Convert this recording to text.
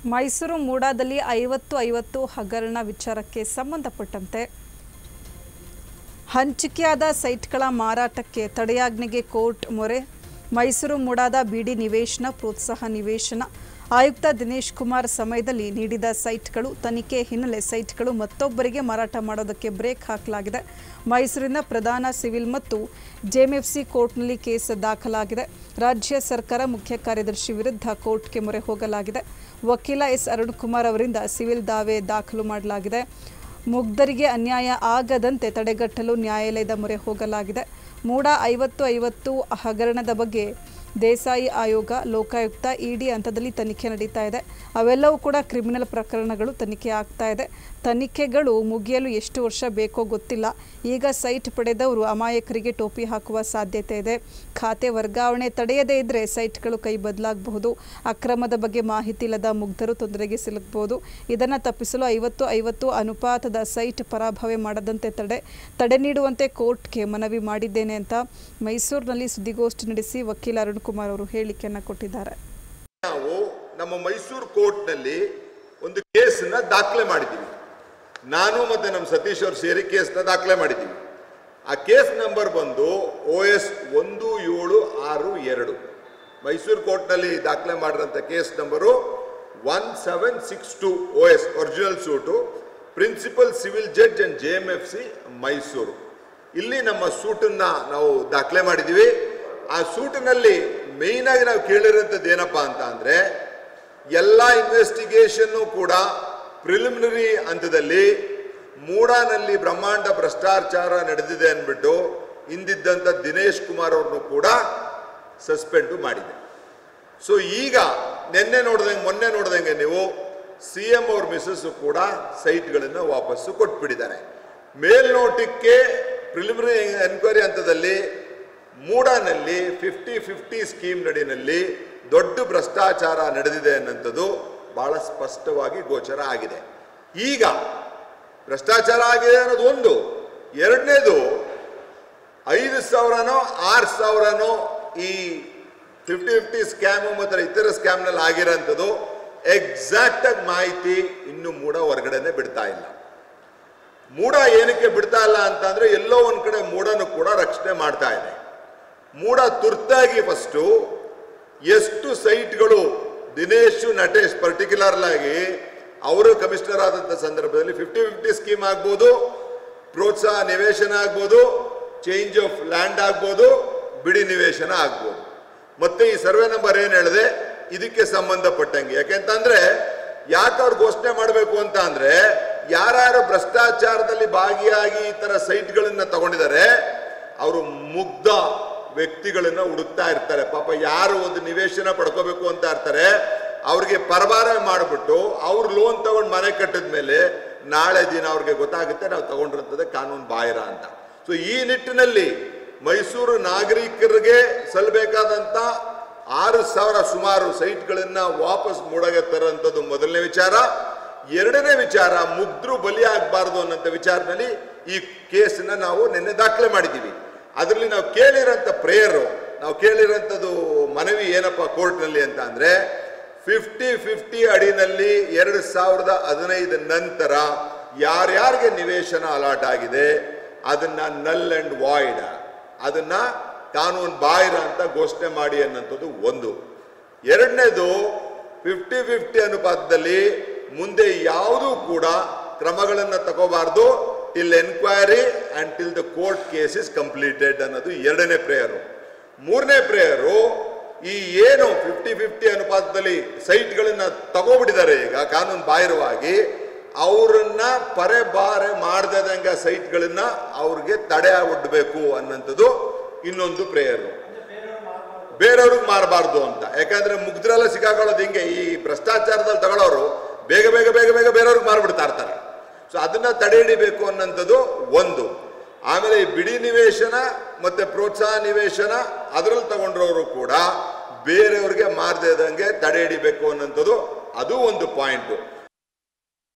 ಮೈಸೂರು ಮೂಡಾದಲ್ಲಿ 50-50 ಹಗರಣ ವಿಚಾರಕ್ಕೆ ಸಂಬಂಧಪಟ್ಟಂತೆ ಹಂಚಿಕೆಯಾದ ಸೈಟ್ಗಳ ಮಾರಾಟಕ್ಕೆ ತಡೆಯಾಜ್ಞೆಗೆ ಕೋರ್ಟ್ ಮೊರೆ. ಮೈಸೂರು ಮೂಡಾದ ಬಿಡಿ ನಿವೇಶನ ಪ್ರೋತ್ಸಾಹ ನಿವೇಶನ ಆಯುಕ್ತ ದಿನೇಶ್ ಕುಮಾರ್ ಸಮಯದಲ್ಲಿ ನೀಡಿದ ಸೈಟ್ಗಳು ತನಿಖೆ ಹಿನ್ನೆಲೆ ಸೈಟ್ಗಳು ಮತ್ತೊಬ್ಬರಿಗೆ ಮಾರಾಟ ಮಾಡೋದಕ್ಕೆ ಬ್ರೇಕ್ ಹಾಕಲಾಗಿದೆ. ಮೈಸೂರಿನ ಪ್ರಧಾನ ಸಿವಿಲ್ ಮತ್ತು ಜೆಎಂಎಫ್ಸಿ ಕೋರ್ಟ್ನಲ್ಲಿ ಕೇಸ್ ದಾಖಲಾಗಿದೆ. ರಾಜ್ಯ ಸರ್ಕಾರ ಮುಖ್ಯ ಕಾರ್ಯದರ್ಶಿ ವಿರುದ್ಧ ಕೋರ್ಟ್ಗೆ ಮೊರೆ ಹೋಗಲಾಗಿದೆ. ವಕೀಲ ಎಸ್ ಅರುಣ್ ಕುಮಾರ್ ಅವರಿಂದ ಸಿವಿಲ್ ದಾವೆ ದಾಖಲು ಮಾಡಲಾಗಿದೆ. ಮುಗ್ಧರಿಗೆ ಅನ್ಯಾಯ ಆಗದಂತೆ ತಡೆಗಟ್ಟಲು ನ್ಯಾಯಾಲಯದ ಮೊರೆ ಹೋಗಲಾಗಿದೆ. ಮೂಡಾ 50-50 ಹಗರಣದ ಬಗ್ಗೆ ದೇಸಾಯಿ ಆಯೋಗ, ಲೋಕಾಯುಕ್ತ, ಇಡಿ ಹಂತದಲ್ಲಿ ತನಿಖೆ ನಡೀತಾ ಇದೆ. ಅವೆಲ್ಲವೂ ಕೂಡ ಕ್ರಿಮಿನಲ್ ಪ್ರಕರಣಗಳು ತನಿಖೆ ಆಗ್ತಾ ಇದೆ. ತನಿಖೆಗಳು ಮುಗಿಯಲು ಎಷ್ಟು ವರ್ಷ ಬೇಕೋ ಗೊತ್ತಿಲ್ಲ. ಈಗ ಸೈಟ್ ಪಡೆದವರು ಅಮಾಯಕರಿಗೆ ಟೋಪಿ ಹಾಕುವ ಸಾಧ್ಯತೆ ಇದೆ. ಖಾತೆ ವರ್ಗಾವಣೆ ತಡೆಯದೇ ಇದ್ದರೆ ಸೈಟ್ಗಳು ಕೈ ಬದಲಾಗಬಹುದು. ಅಕ್ರಮದ ಬಗ್ಗೆ ಮಾಹಿತಿ ಇಲ್ಲದ ಮುಗ್ಧರು ತೊಂದರೆಗೆ ಸಿಲುಕಬಹುದು. ಇದನ್ನು ತಪ್ಪಿಸಲು 50-50 ಅನುಪಾತದ ಸೈಟ್ ಪರಾಭವ ಮಾಡದಂತೆ ತಡೆ ನೀಡುವಂತೆ ಕೋರ್ಟ್ಗೆ ಮನವಿ ಮಾಡಿದ್ದೇನೆ ಅಂತ ಮೈಸೂರಿನಲ್ಲಿ ಸುದ್ದಿಗೋಷ್ಠಿ ನಡೆಸಿ ವಕೀಲ ಅರುಣ್ ಕುಮಾರ್ ಅವರು ಹೇಳಿಕೆಯನ್ನು ಕೊಟ್ಟಿದ್ದಾರೆ. ನಾವು ನಮ್ಮ ಮೈಸೂರು ಕೋರ್ಟ್ನಲ್ಲಿ ಒಂದು ಕೇಸನ್ನ ದಾಖಲೆ ಮಾಡಿದ್ದೀವಿ. ನಾನು ಮತ್ತೆ ನಮ್ಮ ಸತೀಶ್ ಅವರು ಸೇರಿ ಕೇಸ್ನ ದಾಖಲೆ ಮಾಡಿದ್ದೀವಿ. ಆ ಕೇಸ್ ನಂಬರ್ ಬಂದು OS 1762. ಮೈಸೂರು ಕೋರ್ಟ್ನಲ್ಲಿ ದಾಖಲೆ ಮಾಡಿರೋಂಥ case number 1762 OS original suit, principal civil judge and JMFC Mysuru. ಇಲ್ಲಿ ನಮ್ಮ ಸೂಟನ್ನ ನಾವು ದಾಖಲೆ ಮಾಡಿದ್ದೀವಿ. ಆ ಸೂಟಿನಲ್ಲಿ ಮೇಯ್ನ್ ಆಗಿ ನಾವು ಕೇಳಿರೋಂಥದ್ದು ಏನಪ್ಪಾ ಅಂತ ಅಂದ್ರೆ, ಎಲ್ಲ ಇನ್ವೆಸ್ಟಿಗೇಷನ್ನು ಕೂಡ ಪ್ರಿಲಿಮಿನರಿ ಹಂತದಲ್ಲಿ ಮೂಡಾನಲ್ಲಿ ಬ್ರಹ್ಮಾಂಡ ಭ್ರಷ್ಟಾಚಾರ ನಡೆದಿದೆ ಅಂದ್ಬಿಟ್ಟು ಹಿಂದಿದ್ದಂಥ ದಿನೇಶ್ ಕುಮಾರ್ ಅವ್ರನ್ನು ಕೂಡ ಸಸ್ಪೆಂಡು ಮಾಡಿದೆ. ಸೊ ಈಗ ಮೊನ್ನೆ ನೋಡ್ದಂಗೆ ನೀವು CM ಅವ್ರ ಮಿಸಸ್ ಕೂಡ ಸೈಟ್ಗಳನ್ನು ವಾಪಸ್ಸು ಕೊಟ್ಬಿಟ್ಟಿದ್ದಾರೆ. ಮೇಲ್ನೋಟಕ್ಕೆ ಪ್ರಿಲಿಮಿನರಿ ಎನ್ಕ್ವೈರಿ ಹಂತದಲ್ಲಿ ಮೂಡಾನಲ್ಲಿ 50-50 ಸ್ಕೀಮ್ ನಡಿನಲ್ಲಿ ದೊಡ್ಡ ಭ್ರಷ್ಟಾಚಾರ ನಡೆದಿದೆ ಅನ್ನೋಂಥದ್ದು ಬಹಳ ಸ್ಪಷ್ಟವಾಗಿ ಗೋಚರ ಆಗಿದೆ. ಈಗ ಭ್ರಷ್ಟಾಚಾರ ಆಗಿದೆ ಅನ್ನೋದು ಒಂದು. ಎರಡನೇದು 5,000ನೋ 6,000ನೋ ಈ 50-50 ಸ್ಕ್ಯಾಮು ಮತ್ತು ಇತರ ಸ್ಕ್ಯಾಮ್ನಲ್ಲಿ ಆಗಿರೋಂಥದ್ದು ಎಕ್ಸಾಕ್ಟ್ ಆಗಿ ಮಾಹಿತಿ ಇನ್ನು ಮೂಡಾ ಹೊರಗಡೆನೆ ಬಿಡ್ತಾ ಇಲ್ಲ. ಮೂಡಾ ಏನಕ್ಕೆ ಬಿಡ್ತಾ ಇಲ್ಲ ಅಂತಂದ್ರೆ, ಎಲ್ಲೋ ಒಂದ್ ಕಡೆ ಮೂಡಾನು ಕೂಡ ರಕ್ಷಣೆ ಮಾಡ್ತಾ ಇದೆ. ಮೂಡಾ ತುರ್ತಾಗಿ ಫಸ್ಟು ಎಷ್ಟು ಸೈಟ್ಗಳು ದಿನೇಶ್ ನಟೇಶ್ ಪರ್ಟಿಕ್ಯುಲರ್ ಆಗಿ ಅವರು ಕಮಿಷನರ್ ಆದಂಥ ಸಂದರ್ಭದಲ್ಲಿ 50-50 ಸ್ಕೀಮ್ ಆಗ್ಬೋದು, ಪ್ರೋತ್ಸಾಹ ನಿವೇಶನ ಆಗ್ಬೋದು, ಚೇಂಜ್ ಆಫ್ ಲ್ಯಾಂಡ್ ಆಗ್ಬೋದು, ಬಿಡಿ ನಿವೇಶನ ಆಗ್ಬೋದು. ಮತ್ತೆ ಈ ಸರ್ವೆ ನಂಬರ್ ಏನು ಹೇಳಿದೆ ಇದಕ್ಕೆ ಸಂಬಂಧಪಟ್ಟಂಗೆ, ಯಾಕೆಂತಂದ್ರೆ ಯಾಕೆ ಅವ್ರು ಘೋಷಣೆ ಮಾಡಬೇಕು ಅಂತ ಅಂದ್ರೆ, ಯಾರ್ಯಾರು ಭ್ರಷ್ಟಾಚಾರದಲ್ಲಿ ಭಾಗಿಯಾಗಿ ಈ ತರ ಸೈಟ್ಗಳನ್ನ ತಗೊಂಡಿದ್ದಾರೆ ಅವರು ಮುಗ್ಧ ವ್ಯಕ್ತಿಗಳನ್ನ ಹುಡುಕ್ತಾ ಇರ್ತಾರೆ. ಪಾಪ ಯಾರು ಒಂದು ನಿವೇಶನ ಪಡ್ಕೋಬೇಕು ಅಂತ ಇರ್ತಾರೆ ಅವ್ರಿಗೆ ಪರಭಾರ ಮಾಡಿಬಿಟ್ಟು ಅವ್ರು ಲೋನ್ ತಗೊಂಡು ಮನೆ ಕಟ್ಟಿದ ಮೇಲೆ ನಾಳೆ ದಿನ ಅವ್ರಿಗೆ ಗೊತ್ತಾಗುತ್ತೆ ನಾವು ತಗೊಂಡಿರ್ತದೆ ಕಾನೂನು ಬಾಹಿರ ಅಂತ. ಸೊ ಈ ನಿಟ್ಟಿನಲ್ಲಿ ಮೈಸೂರು ನಾಗರಿಕರಿಗೆ ಸಲ್ಲಬೇಕಾದಂತ 6,000 ಸುಮಾರು ಸೈಟ್ಗಳನ್ನ ವಾಪಸ್ ಮೂಡಗೆ ತರುವಂಥದ್ದು ಮೊದಲನೇ ವಿಚಾರ. ಎರಡನೇ ವಿಚಾರ, ಮುಗ್ಧರು ಬಲಿಯಾಗಬಾರ್ದು ಅನ್ನೋಂಥ ವಿಚಾರದಲ್ಲಿ ಈ ಕೇಸನ್ನ ನಾವು ನಿನ್ನೆ ದಾಖಲೆ ಮಾಡಿದ್ದೀವಿ. ಅದರಲ್ಲಿ ನಾವು ಕೇಳಿರೋಂಥದ್ದು ಮನವಿ ಏನಪ್ಪ ಕೋರ್ಟ್ನಲ್ಲಿ ಅಂತ ಅಂದ್ರೆ, 50-50 ಅಡಿನಲ್ಲಿ 2015 ನಂತರ ಯಾರ್ಯಾರಿಗೆ ನಿವೇಶನ ಅಲಾಟ್ ಆಗಿದೆ ಅದನ್ನ ನಲ್ ಅಂಡ್ ವಾಯ್ಡ್, ಅದನ್ನ ಕಾನೂನು ಬಾಹಿರ ಅಂತ ಘೋಷಣೆ ಮಾಡಿ ಅನ್ನೋಂಥದ್ದು ಒಂದು. ಎರಡನೇದು, 50-50 ಅನುಪಾತದಲ್ಲಿ ಮುಂದೆ ಯಾವುದೂ ಕೂಡ ಕ್ರಮಗಳನ್ನು ತಗೋಬಾರ್ದು till enquiry and till the court case is completed ಅನ್ನೋದು ಎರಡನೇ ಪ್ರೇಯರು. ಮೂರನೇ ಪ್ರೇಯರು, ಈ ಏನು 50-50 ಅನುಪಾತದಲ್ಲಿ ಸೈಟ್ಗಳನ್ನ ತಗೋಬಿಟ್ಟಿದ್ದಾರೆ ಈಗ ಕಾನೂನು ಬಾಹಿರವಾಗಿ, ಅವರನ್ನ ಪರೆಬಾರೆ ಮಾಡ್ದಂಗ ಸೈಟ್ಗಳನ್ನ ಅವ್ರಿಗೆ ತಡೆ ಒಡ್ಡಬೇಕು ಅನ್ನೋಂಥದ್ದು ಇನ್ನೊಂದು ಪ್ರೇಯರು. ಬೇರೆಯವ್ರಿಗೆ ಮಾರಬಾರ್ದು ಅಂತ. ಯಾಕಂದ್ರೆ ಮುಗ್ಧರೆಲ್ಲ ಸಿಕ್ಕಾಕೊಳ್ಳೋದು ಹಿಂಗೆ, ಈ ಭ್ರಷ್ಟಾಚಾರದಲ್ಲಿ ತಗೊಳ್ಳೋರು ಬೇಗ ಬೇಗ ಬೇಗ ಬೇಗ ಬೇರೆಯವ್ರಿಗೆ ಮಾರ್ಬಿಡ್ತಾ ಇರ್ತಾರೆ. ಸೊ ಅದನ್ನ ತಡೆ ಹಿಡಿಬೇಕು ಅನ್ನೋಂಥದ್ದು ಒಂದು. ಆಮೇಲೆ ಈ ಬಿಡಿ ನಿವೇಶನ ಮತ್ತೆ ಪ್ರೋತ್ಸಾಹ ನಿವೇಶನ ಅದರಲ್ಲಿ ತಗೊಂಡ್ರವರು ಕೂಡ ಬೇರೆಯವ್ರಿಗೆ ಮಾರದೇ ಇದ್ದಂಗೆ ತಡೆ ಹಿಡಿಬೇಕು ಅನ್ನೋಂಥದ್ದು ಅದು ಒಂದು ಪಾಯಿಂಟು.